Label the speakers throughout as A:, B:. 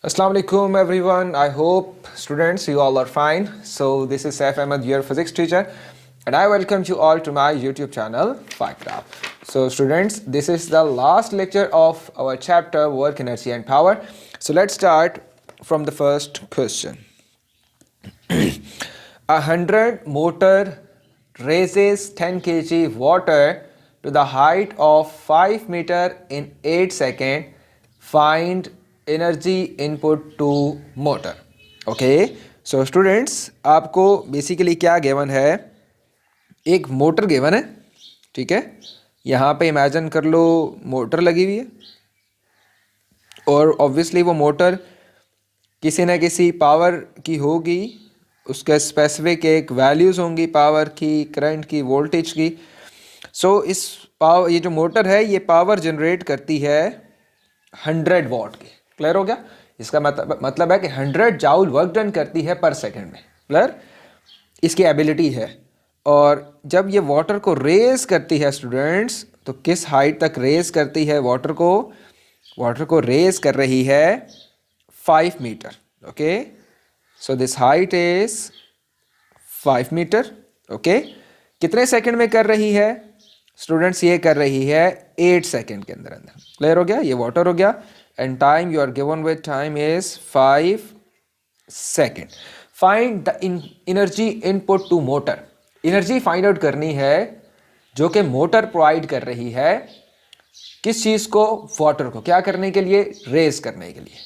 A: Assalamu alaikum everyone. I hope students you all are fine. So this is Saif Ahmed, your physics teacher, and I welcome you all to my YouTube channel FireCraft. So students, this is the last lecture of our chapter work, energy and power. So let's start from the first question. A 100 motor raises 10 kg water to the height of 5 meter in 8 seconds. Find energy input to motor. Okay so students, आपको basically क्या given है, एक motor given है, ठीक है। यहाँ पे imagine कर लो मोटर लगी हुई है और ऑब्वियसली वो मोटर किसी न किसी पावर की होगी, उसके स्पेसिफिक एक वैल्यूज़ होंगी पावर की, करंट की, वोल्टेज की। सो इस पावर, ये जो मोटर है ये पावर जनरेट करती है 100 वॉट की। क्लियर हो गया? इसका मतलब है कि 100 जाउल वर्क डन करती है पर सेकंड में। क्लियर? इसकी एबिलिटी है। और जब ये वाटर को रेज करती है स्टूडेंट्स, तो किस हाइट तक रेज करती है वाटर को? वाटर को रेज कर रही है 5 metre. Okay, so this height is 5 metre. Okay, कितने सेकंड में कर रही है स्टूडेंट्स? ये कर रही है 8 सेकंड के अंदर अंदर। क्लियर हो गया? ये वाटर हो गया and time you are given with time is 5 second. Find the energy input to motor. Energy find out करनी है जो कि मोटर प्रोवाइड कर रही है किस चीज़ को? वाटर को। क्या करने के लिए? रेज करने के लिए।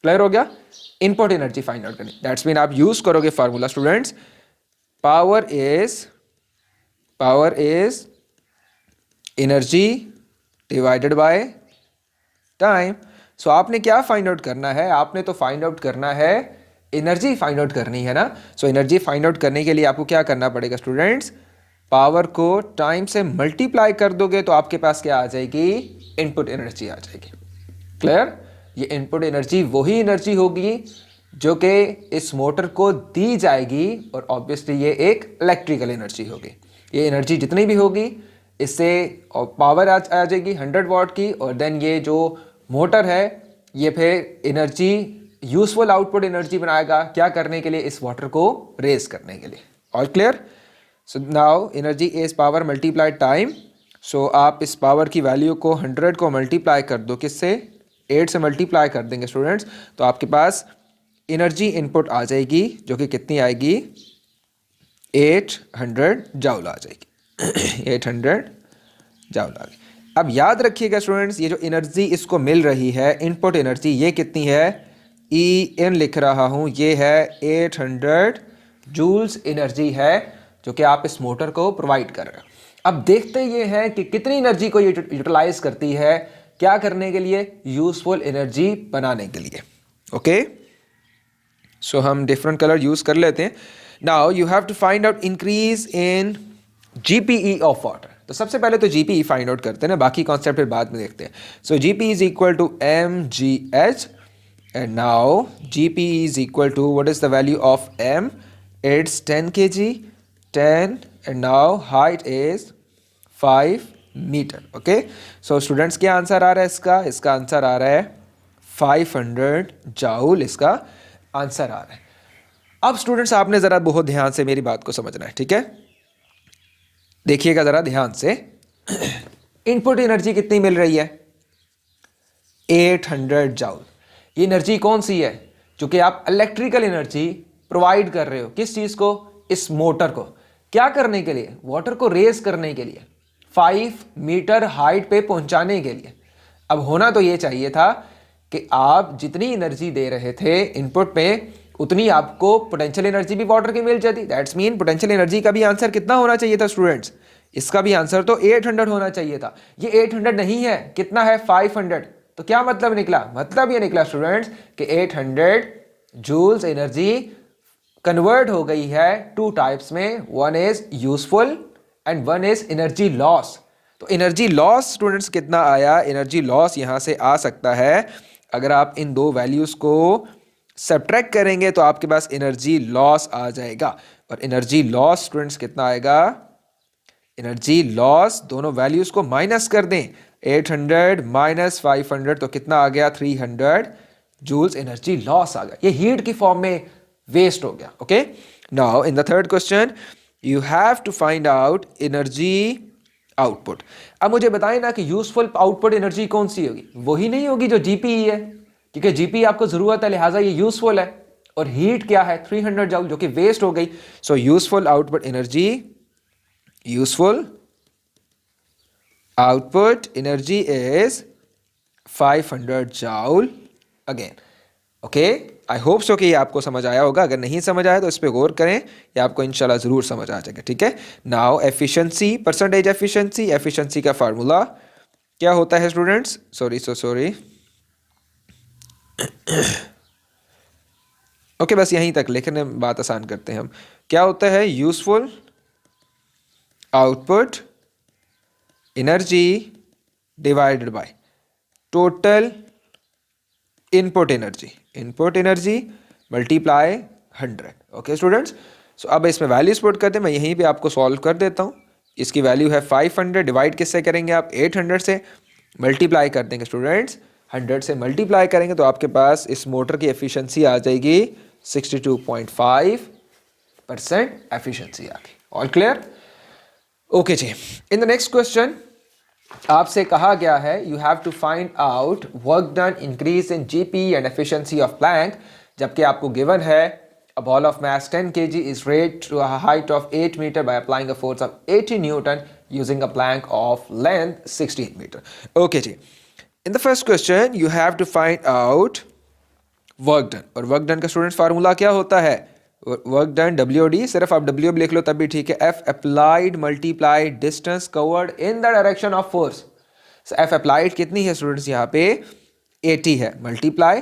A: क्लियर हो गया? इनपुट एनर्जी फाइंड आउट करनी। दैट्स मीन आप यूज करोगे formula students, power is energy divided by time. So आपने क्या फाइंड आउट करना है? आपने तो फाइंड आउट करना है एनर्जी फाइंड आउट करनी है ना। सो एनर्जी फाइंड आउट करने के लिए आपको क्या करना पड़ेगा स्टूडेंट्स? पावर को टाइम से मल्टीप्लाई कर दोगे तो आपके पास क्या आ जाएगी? इनपुट एनर्जी आ जाएगी। क्लियर? ये इनपुट एनर्जी वही एनर्जी होगी जो कि इस मोटर को दी जाएगी, और ऑब्वियसली ये एक इलेक्ट्रिकल एनर्जी होगी। ये एनर्जी जितनी भी होगी इससे पावर आ जाएगी 100 वॉट की, और देन ये जो मोटर है ये फिर एनर्जी, यूजफुल आउटपुट एनर्जी बनाएगा। क्या करने के लिए? इस वाटर को रेज करने के लिए। All clear? So now energy is power multiply time. So आप इस पावर की वैल्यू को 100 को मल्टीप्लाई कर दो, किससे? 8 से मल्टीप्लाई कर देंगे स्टूडेंट्स, तो आपके पास एनर्जी इनपुट आ जाएगी जो कि कितनी आएगी? 800 जाउल आ जाएगी। 800 जाउल आ गई। अब याद रखिएगा स्टूडेंट्स, ये जो एनर्जी इसको मिल रही है, इनपुट एनर्जी, ये कितनी है? EN लिख रहा हूँ, ये है 800 जूल्स एनर्जी है जो कि आप इस मोटर को प्रोवाइड कर रहे हो। अब देखते ये हैं कि कितनी एनर्जी को ये यूटिलाइज करती है। क्या करने के लिए? यूजफुल एनर्जी बनाने के लिए। ओके, सो हम डिफरेंट कलर यूज कर लेते हैं। Now you have to find out increase in GPE of water. तो सबसे पहले तो GPE फाइंड आउट करते हैं ना, बाकी कॉन्सेप्ट फिर बाद में देखते हैं। So GPE is equal to mgh, and now GPE is equal to, what is the value of m? It's 10 kg, 10, and now height is 5 metre. Okay, so students क्या आंसर आ रहा है इसका? इसका आंसर आ रहा है 500 जाउल। इसका आंसर आ रहा है। अब स्टूडेंट्स आपने ज़रा बहुत ध्यान से मेरी बात को समझना है, ठीक है? देखिएगा ज़रा ध्यान से। इनपुट एनर्जी कितनी मिल रही है? 800 जाउल। ये एनर्जी कौन सी है? जो कि आप इलेक्ट्रिकल एनर्जी प्रोवाइड कर रहे हो। किस चीज़ को? इस मोटर को। क्या करने के लिए? वाटर को रेज करने के लिए, 5 मीटर हाइट पे पहुंचाने के लिए। अब होना तो ये चाहिए था कि आप जितनी एनर्जी दे रहे थे इनपुट पे, उतनी आपको पोटेंशियल एनर्जी भी वाटर की मिल जाती। दैट्स मीन पोटेंशियल एनर्जी का भी आंसर कितना होना चाहिए था स्टूडेंट्स? इसका भी आंसर तो 800 होना चाहिए था। ये 800 नहीं है, कितना है? 500। तो क्या मतलब निकला? मतलब ये निकला स्टूडेंट्स कि 800 जूल्स एनर्जी कन्वर्ट हो गई है 2 टाइप्स में। One is useful and one is energy loss. तो एनर्जी लॉस स्टूडेंट्स कितना आया? एनर्जी लॉस यहां से आ सकता है, अगर आप इन दो वैल्यूज को सब्ट्रैक्ट करेंगे तो आपके पास एनर्जी लॉस आ जाएगा। और एनर्जी लॉस स्टूडेंट्स कितना आएगा? एनर्जी लॉस, दोनों वैल्यूज को माइनस कर दें, 800 माइनस 500 तो कितना आ गया? 300 जूल्स एनर्जी लॉस आ गया, ये हीट की फॉर्म में वेस्ट हो गया. Okay, now in the third question you have to find out energy output. अब मुझे बताएं ना कि यूजफुल आउटपुट एनर्जी कौन सी होगी. वही नहीं होगी जो जीपीई है, क्योंकि जीपीई आपको जरूरत है, लिहाजा ये यूजफुल है. और हीट क्या है 300 जूल जो कि वेस्ट हो गई. So useful output energy, useful output energy is 500 joule again. Okay, I hope so कि ये आपको समझ आया होगा. अगर नहीं समझ आया तो इस पर गौर करें, ये आपको इंशाल्लाह ज़रूर समझ आ जाएगा. ठीक है, now efficiency, percentage efficiency. Efficiency का फार्मूला क्या होता है स्टूडेंट्स? सॉरी ओके, बस यहीं तक लिखने में बात आसान करते हैं हम. क्या होता है? Useful output energy divided by total input energy. Input energy multiply 100. Okay students, so अब इसमें वैल्यूज पुट करते हैं. मैं यहीं पे आपको सॉल्व कर देता हूँ. इसकी वैल्यू है 500. डिवाइड किससे करेंगे आप? 800 से. मल्टीप्लाई कर देंगे स्टूडेंट्स, 100 से मल्टीप्लाई करेंगे तो आपके पास इस मोटर की एफिशिएंसी आ जाएगी 62.5% एफिशिएंसी आ गई. All clear? ओके जी, इन द नेक्स्ट क्वेश्चन आपसे कहा गया है you have to find out work done increase in GP and efficiency of plank. जबकि आपको गिवन है a ball of mass 10 kg is raised to a height of 8 meter by applying a force of 80 newton using a plank of length 16 meter. Okay जी, in the first question you have to find out work done. और work done का students formula क्या होता है? Work done WD, सिर्फ आप WB लिख लो तब भी ठीक है. F applied multiplied distance covered in the direction of force. F applied कितनी है स्टूडेंट्स? यहाँ पे 80 है. मल्टीप्लाई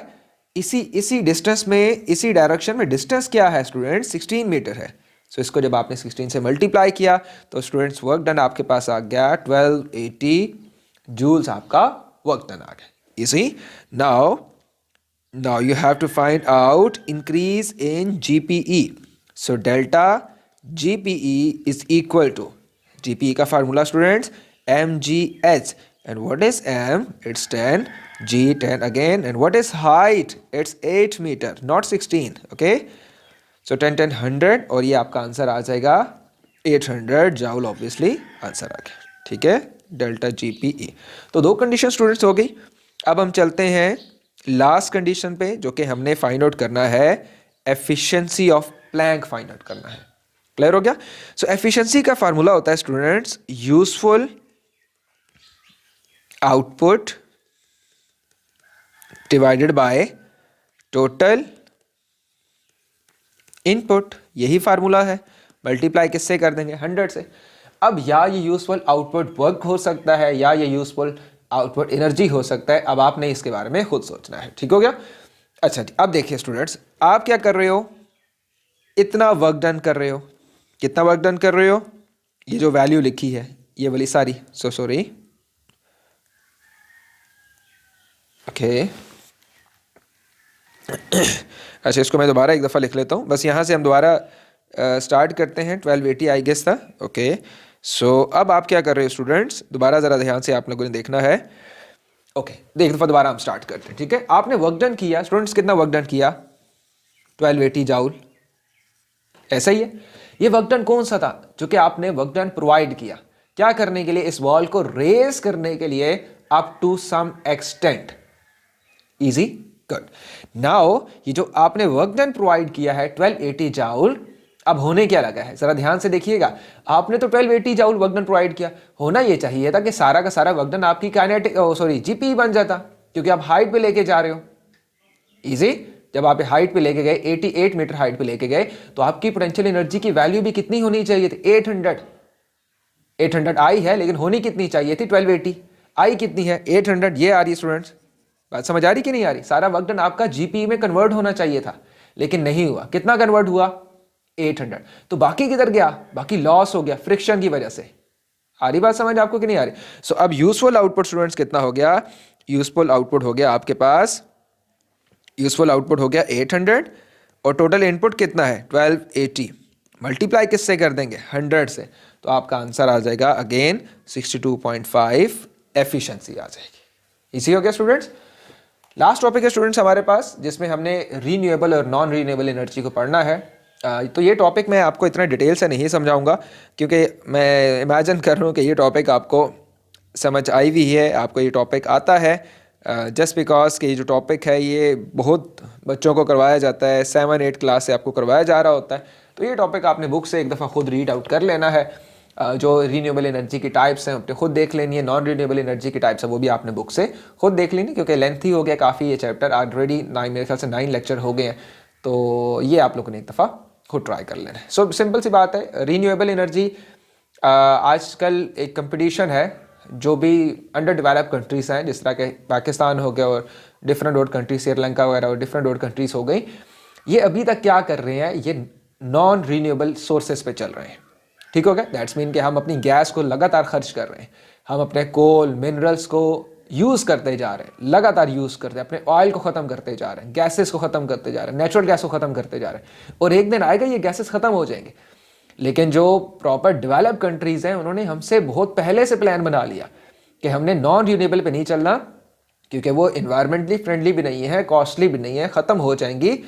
A: इसी डिस्टेंस में, इसी डायरेक्शन में डिस्टेंस क्या है स्टूडेंट्स? 16 मीटर है. सो इसको जब आपने 16 से मल्टीप्लाई किया तो स्टूडेंट्स वर्क डन आपके पास आ गया 1280 जूल्स. आपका वर्क डन आ गया. इसी Now you have to find out increase in GPE. So delta GPE is equal to, GPE का formula students mgh. And what is m? It's 10. G 10 again. And what is height? It's 8 meter, not 16. Okay. So 10 10 100 और ये आपका answer आ जाएगा 800 joule. Obviously answer आ गया. ठीक है, delta GPE. तो दो कंडीशन स्टूडेंट्स हो गई. अब हम चलते हैं लास्ट कंडीशन पे, जो कि हमने फाइंड आउट करना है efficiency of Planck find out करना है. क्लियर हो गया? सो एफिशिएंसी का फार्मूला होता है students useful output divided by total input. यही फार्मूला है. मल्टीप्लाई किससे कर देंगे? 100 से. अब या ये यूजफुल आउटपुट वर्क हो सकता है या ये यूजफुल आउटपुट एनर्जी हो सकता है. अब आपने इसके बारे में खुद सोचना है. ठीक हो गया? अच्छा, अब देखिए स्टूडेंट्स, आप क्या कर रहे हो? इतना वर्क डन कर रहे हो. कितना वर्क डन कर रहे हो? ये जो वैल्यू लिखी है ये वाली सारी. Sorry okay. अच्छा, इसको मैं दोबारा एक दफ़ा लिख लेता हूँ. बस यहाँ से हम दोबारा स्टार्ट करते हैं. 1280 आई गेस था. ओके, सो अब आप क्या कर रहे हो स्टूडेंट्स? दोबारा ज़रा ध्यान से आप लोगों ने देखना है. ओके, एक दफ़ा दोबारा हम स्टार्ट करते हैं. ठीक है, आपने वर्क डन किया स्टूडेंट्स. कितना वर्क डन किया? 1280 जूल. ऐसा ही है. ये वर्क डन कौन सा था? जो कि आपने वर्क डन प्रोवाइड किया. क्या करने के लिए? इस वॉल को रेज करने के लिए up to some extent. Easy, good. Now ये जो आपने वर्क डन प्रोवाइड किया है 1280 जूल, अब होने क्या लगा है जरा ध्यान से देखिएगा. आपने तो 1280 जूल वर्क डन प्रोवाइड किया. होना ये चाहिए था कि सारा का सारा वर्क डन आपकी काइनेटिक जीपीई बन जाता, क्योंकि आप हाइट पे लेके जा रहे हो. इजी. जब आप हाइट पे लेके गए 88 मीटर हाइट पे लेके गए तो आपकी पोटेंशियल एनर्जी की वैल्यू भी कितनी होनी चाहिए थी? 800 आई है, लेकिन होनी कितनी चाहिए थी? 1280. आई कितनी है? 800. ये आ रही है स्टूडेंट्स. बात समझ आ रही कि नहीं आ रही? सारा वर्क डन आपका जीपीई में कन्वर्ट होना चाहिए था, लेकिन नहीं हुआ. कितना कन्वर्ट हुआ? 800. तो बाकी किधर गया? बाकी लॉस हो गया फ्रिक्शन की वजह से. आ रही बात समझ आपको कि नहीं आ रही? सो अब यूजफुल आउटपुट स्टूडेंट्स कितना हो गया? यूजफुल आउटपुट हो गया आपके पास, यूजफुल आउटपुट हो गया 800 और टोटल इनपुट कितना है? 1280. मल्टीप्लाई किससे कर देंगे? 100 से. तो आपका आंसर आ जाएगा अगेन 62.5 एफिशिएंसी आ जाएगी. इसी हो गया स्टूडेंट्स. लास्ट टॉपिक है स्टूडेंट्स हमारे पास, जिसमें हमने रीन्यूएबल और नॉन रीन्यूएबल एनर्जी को पढ़ना है। तो ये टॉपिक मैं आपको इतना डिटेल से नहीं समझाऊंगा, क्योंकि मैं इमेजिन कर रहा हूँ कि ये टॉपिक आपको समझ आई हुई है, आपको ये टॉपिक आता है। जस्ट बिकॉज कि ये जो टॉपिक है ये बहुत बच्चों को करवाया जाता है, 7-8 क्लास से आपको करवाया जा रहा होता है। तो ये टॉपिक आपने बुक से एक दफ़ा खुद रीड आउट कर लेना है। जो रीन्यूएबल एनर्जी की टाइप्स हैं आपने खुद देख लेनी है, नॉन रीन्यूएबल एनर्जी की टाइप्स है वो भी आपने बुक से खुद देख लेनी, क्योंकि लेंथी हो गया काफ़ी ये चैप्टर, ऑलरेडी मेरे ख्याल से 9 लेक्चर हो गए हैं। तो ये आप लोगों ने एक दफ़ा खुद ट्राई कर लेना है। सो सिंपल सी बात है, रीन्यूएबल एनर्जी आजकल एक कंपटीशन है जो भी अंडर डेवलप कंट्रीज़ हैं, जिस तरह के पाकिस्तान हो गया और डिफरेंट और कंट्रीज, श्रीलंका वगैरह और डिफरेंट और कंट्रीज़ हो गई, ये अभी तक क्या कर रहे हैं, ये नॉन रीन्यूएबल सोर्सेज पे चल रहे हैं। ठीक हो गया, दैट्स मीन कि हम अपनी गैस को लगातार खर्च कर रहे हैं, हम अपने कोल मिनरल्स को यूज़ करते जा रहे हैं, लगातार यूज़ करते हैं, अपने ऑयल को ख़त्म करते जा रहे हैं, गैसेस को ख़त्म करते जा रहे हैं, नेचुरल गैस को ख़त्म करते जा रहे हैं, और एक दिन आएगा ये गैसेस ख़त्म हो जाएंगे। लेकिन जो प्रॉपर डेवलप कंट्रीज़ हैं उन्होंने हमसे बहुत पहले से प्लान बना लिया कि हमने नॉन रीन्यूएबल पे नहीं चलना, क्योंकि वो इन्वायरमेंटली फ्रेंडली भी नहीं है, कॉस्टली भी नहीं है, ख़त्म हो जाएंगी,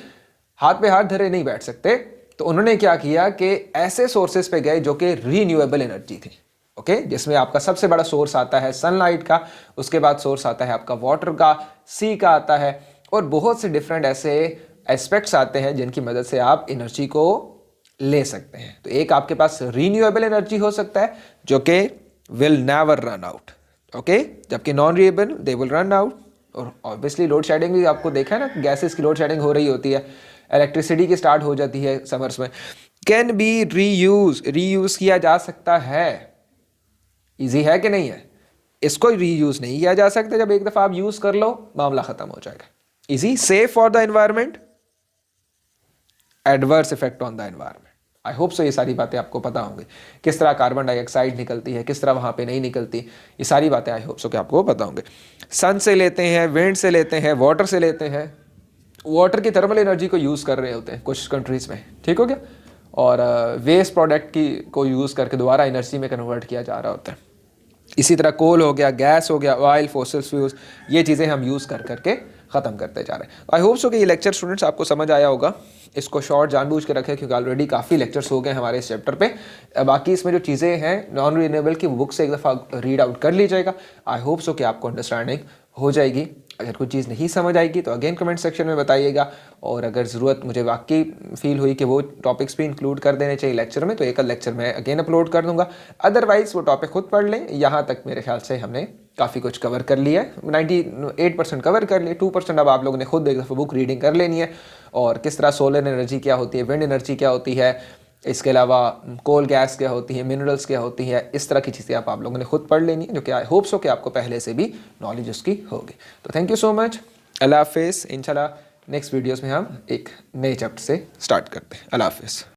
A: हाथ पे हाथ धरे नहीं बैठ सकते। तो उन्होंने क्या किया कि ऐसे सोर्सेज पे गए जो कि रीन्यूएबल एनर्जी थी, ओके, जिसमें आपका सबसे बड़ा सोर्स आता है सनलाइट का, उसके बाद सोर्स आता है आपका वाटर का, सी का आता है, और बहुत से डिफरेंट ऐसे एस्पेक्ट्स आते हैं जिनकी मदद से आप एनर्जी को ले सकते हैं। तो एक आपके पास रीन्यूएबल एनर्जी हो सकता है जो कि will never run out, okay, जबकि non renewable they will run out. और ऑब्वियसली लोड शेडिंग भी आपको देखा है ना, गैसेस की लोड शेडिंग हो रही होती है, इलेक्ट्रिसिटी की स्टार्ट हो जाती है समर्स में। कैन बी रीयूज किया जा सकता है, इजी है कि नहीं है? इसको रीयूज नहीं किया जा सकता, जब एक दफा आप यूज कर लो मामला खत्म हो जाएगा। Easy, safe for the environment, adverse effect on the environment. I hope so ये सारी बातें आपको पता होंगी, किस तरह कार्बन डाइऑक्साइड निकलती है, किस तरह वहाँ पे नहीं निकलती, ये सारी बातें आई होप सो कि आपको पता होंगे। सन से लेते हैं, विंड से लेते हैं, वाटर से लेते हैं, वाटर की थर्मल एनर्जी को यूज़ कर रहे होते हैं कुछ कंट्रीज़ में, ठीक हो गया, और वेस्ट प्रोडक्ट की को यूज़ करके दोबारा एनर्जी में कन्वर्ट किया जा रहा होता है। इसी तरह कोल हो गया, गैस हो गया, ऑयल, फॉसिल फ्यूल्स, ये चीज़ें हम यूज़ कर करके ख़त्म करते जा रहे हैं। आई होप सो कि ये लेक्चर स्टूडेंट्स आपको समझ आया होगा। इसको शॉर्ट जानबूझ के रखें क्योंकि ऑलरेडी काफ़ी लेक्चर्स हो गए हमारे इस चैप्टर पे। बाकी इसमें जो चीज़ें हैं नॉन रीन्यूएबल की, बुक से एक दफ़ा रीड आउट कर लीजिएगा। आई होप सो कि आपको अंडरस्टैंडिंग हो जाएगी। अगर कोई चीज़ नहीं समझ आएगी तो अगेन कमेंट सेक्शन में बताइएगा, और अगर ज़रूरत मुझे वाकई फील हुई कि वो टॉपिक्स भी इंक्लूड कर देने चाहिए लेक्चर में, तो एक लेक्चर मैं अगेन अपलोड कर दूंगा। अदरवाइज़ वो टॉपिक खुद पढ़ लें। यहाँ तक मेरे ख्याल से हमने काफ़ी कुछ कवर कर लिया है, 98% कवर कर लिए, 2% अब आप लोगों ने खुद एक दफ़ा बुक रीडिंग कर लेनी है, और किस तरह सोलर एनर्जी क्या होती है, विंड एनर्जी क्या होती है, इसके अलावा कोल गैस क्या होती है, मिनरल्स क्या होती है, इस तरह की चीज़ें आप लोगों ने खुद पढ़ लेनी है, जो कि आई होप सो कि आपको पहले से भी नॉलेज उसकी होगी। तो थैंक यू सो मच, अल्लाह हाफिज़। इंशाल्लाह नेक्स्ट वीडियोस में हम एक नए चैप्टर से स्टार्ट करते हैं। अल्लाह हाफिज़।